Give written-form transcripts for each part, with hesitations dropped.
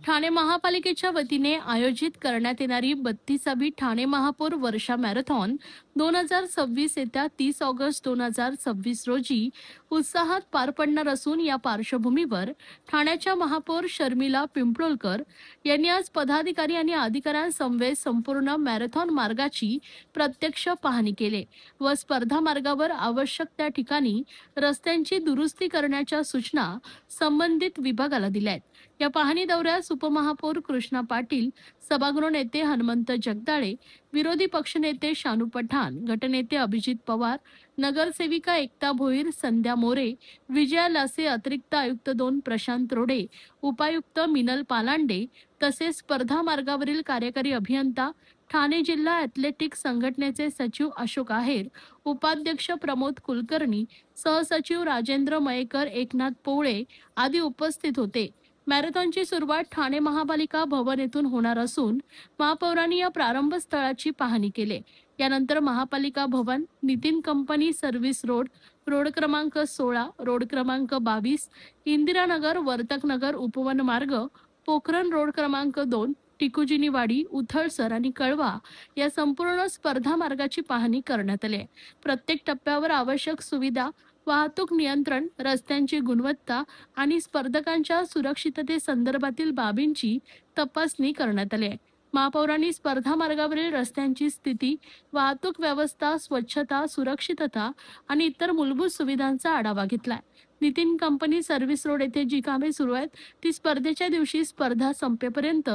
ठाणे महापालिकेच्या वतीने आयोजित करण्यात येणारी 32वी ठाणे महापौर वर्षा मॅरेथॉन 2026 येत्या 30 ऑगस्ट 2026 रोजी उत्साहात पार पडणार असून या पार्श्वभूमीवर ठाण्याच्या महापौर शर्मिला पिंपळोलकर यांनी आज पदाधिकारी आणि अधिकाऱ्यांसमवेत संपूर्ण मॅरेथॉन मार्गाची प्रत्यक्ष पाहणी केली व स्पर्धा मार्गावर आवश्यक त्या ठिकाणी रस्त्यांची दुरुस्ती करण्याच्या सूचना संबंधित विभागाला दिल्या आहेत। या पाहणी दौऱ्यास उपमहापौर कृष्णा पाटील, सभागृह नेते हनुमंत जगदाळे, विरोधी पक्षनेते शानू पठाण, गटनेते अभिजित पवार, नगरसेविका एकता भोईर, संध्या मोरे, विजया लासे, अतिरिक्त आयुक्त 2 प्रशांत रोडे, उपायुक्त मिनल पालांडे तसेच स्पर्धा मार्गावरील कार्यकारी अभियंता, ठाणे जिल्हा ॲथलेटिक्स संघटनेचे सचिव अशोक आहेर, उपाध्यक्ष प्रमोद कुलकर्णी, सहसचिव राजेंद्र मयेकर, एकनाथ पोवळे आदी उपस्थित होते। मॅरेथॉनची सुरुवात ठाणे महापालिका भवन येथून होणार असून महापौरांनी या प्रारंभ स्थळाची पाहणी केली। यानंतर महापालिका भवन, Nitin company service road, road क्रमांक 16, रोड क्रमांक 22, इंदिरानगर, वर्तकनगर उपवन मार्ग, पोखरण रोड क्रमांक 2, टिकुजिनीवाडी, उथळसर आणि कळवा या संपूर्ण स्पर्धा मार्गाची पाहणी करण्यात आली। प्रत्येक टप्प्यावर आवश्यक सुविधा, वाहतूक नियंत्रण, रस्त्यांची गुणवत्ता आणि स्पर्धकांच्या सुरक्षिततेसंदर्भातील बाबींची तपासणी करण्यात आली आहे। महापौरांनी स्पर्धा मार्गावरील रस्त्यांची स्थिती, वाहतूक व्यवस्था, स्वच्छता, सुरक्षितता आणि इतर मूलभूत सुविधांचा आढावा घेतलाय। नितीन कंपनी सर्व्हिस रोड येथे जी कामे सुरू आहेत ती स्पर्धेच्या दिवशी स्पर्धा संपेपर्यंत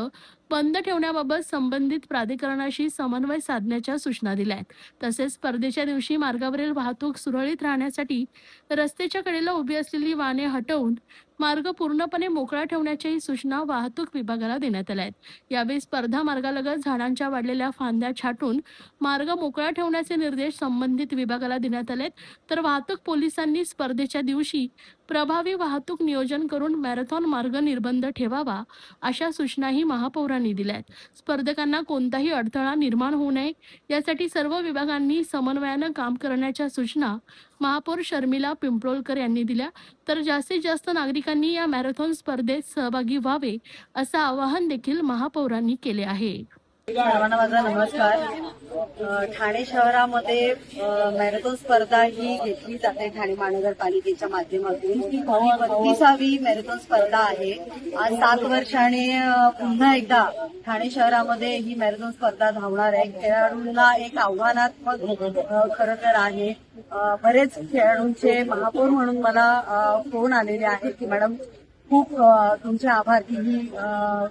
बंद ठेवण्याबाबत संबंधित प्राधिकरणाशी समन्वय साधण्याच्या सूचना दिल्या आहेत। तसेच स्पर्धेच्या दिवशी मार्गावरील वाहतूक सुरळीत राहण्यासाठी रस्त्याच्या कडेला उभी असलेली वाहने हटवून मार्ग पूर्णपणे मोकळा ठेवण्याच्याही सूचना वाहतूक विभागाला देण्यात आल्या आहेत। यावेळी स्पर्धा मार्गालगत झाडांच्या वाढलेल्या फांद्या छाटून मार्ग मोकळा ठेवण्याचे निर्देश संबंधित विभागाला देण्यात आलेत। तर वाहतूक पोलिसांनी स्पर्धेच्या दिवशी प्रभावी वाहतूक नियोजन करून मॅरेथॉन मार्ग निर्बंध ठेवावा अशा सूचनाही महापौरांनी दिल्या आहेत। स्पर्धकांना कोणताही अडथळा निर्माण होऊ नये यासाठी सर्व विभागांनी समन्वयानं काम करण्याच्या सूचना महापौर शर्मिला पिंपळोलकर यांनी दिल्या। तर जास्तीत जास्त नागरिकांनी या मॅरेथॉन स्पर्धेत सहभागी व्हावे असं आवाहन देखील महापौरांनी केले आहे। सर्वांना माझा नमस्कार। ठाणे शहरामध्ये मॅरेथॉन स्पर्धा ही घेतली जाते ठाणे महानगरपालिकेच्या माध्यमातून। ही 32वी मॅरेथॉन स्पर्धा आहे। आज 7 वर्षाने पुन्हा एकदा ठाणे शहरामध्ये ही मॅरेथॉन स्पर्धा धावणार आहे। खेळाडूंना एक आव्हानात्मक खरं तर आहे। बरेच खेळाडूंचे महापौर म्हणून मला फोन आलेले आहेत की मॅडम खूप तुमचे आभार की ही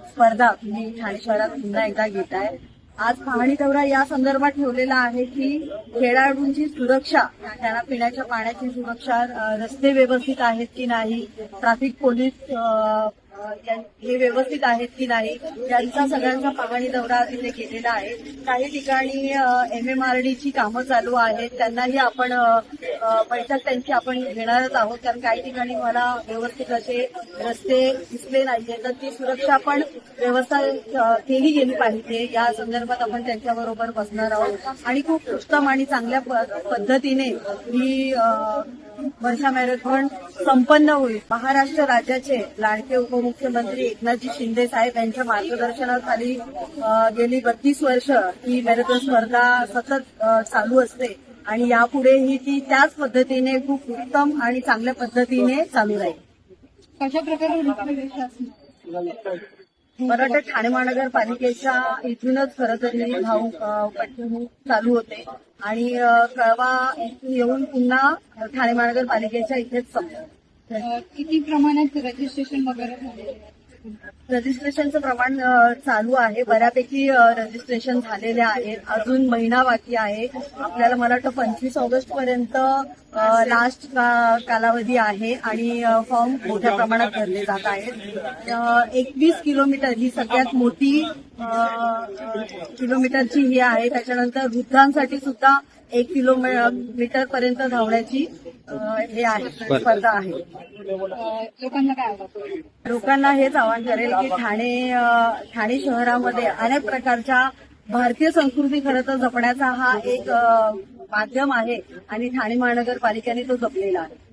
स्पर्धा तुम्ही ठाणे शहरात पुन्हा एकदा घेताय। आज पाहणी दौरा या संदर्भात ठेवलेला आहे की खेळाडूंची सुरक्षा, त्यांना पिण्याच्या पाण्याची सुरक्षा, रस्ते व्यवस्थित आहेत की नाही, ट्रॅफिक पोलीस हे व्यवस्थित आहेत की नाही यांचा सगळ्यांचा पाहणी दौरा तिथे केलेला आहे। काही ठिकाणी MMRDची कामं चालू आहेत, त्यांनाही आपण बैठक त्यांची आपण घेणारच आहोत। कारण काही ठिकाणी मला व्यवस्थित असे रस्ते दिसले नाहीये, तर ती सुरक्षा पण व्यवस्था केली गेली पाहिजे या संदर्भात आपण त्यांच्याबरोबर बसणार आहोत आणि खूप उत्तम आणि चांगल्या पद्धतीने ही वर्षा मॅरेथॉन संपन्न होईल। महाराष्ट्र राज्याचे लाडके उपमुख्यमंत्री एकनाथजी शिंदे साहेब यांच्या मार्गदर्शनाखाली गेली 32 वर्ष ही मॅरेथॉन स्पर्धा सतत चालू असते आणि यापुढेही ती त्याच पद्धतीने खूप उत्तम आणि चांगल्या पद्धतीने चालू राहील। कशा प्रकारे मला वाटतं ठाणे महानगरपालिकेच्या इथूनच खरं तर ही धाव चालू होते आणि कळवा इथून येऊन पुन्हा ठाणे महानगरपालिकेच्या इथेच संपते। किती प्रमाणात रजिस्ट्रेशन वगैरे झाले? रजिस्ट्रेशनचं प्रमाण चालू आहे, बऱ्यापैकी रजिस्ट्रेशन झालेले आहेत। अजून महिना बाकी आहे आपल्याला। मला वाटतं 25 ऑगस्ट पर्यंत लास्ट कालावधी आहे आणि फॉर्म मोठ्या प्रमाणात भरले जात आहेत। 21 किलोमीटर ही सगळ्यात मोठी किलोमीटरची ही आहे। त्याच्यानंतर वृद्धांसाठी सुद्धा 1 किलोमीटर पर्यंत धावण्याची हे आहे स्पर्धा आहे। लोकांना काय आवाहन? लोकांना हेच आवाहन करेल की ठाणे शहरामध्ये अनेक प्रकारच्या भारतीय संस्कृती खरं तर जपण्याचा हा एक माध्यम आहे आणि ठाणे महानगरपालिकेने तो जपलेला आहे।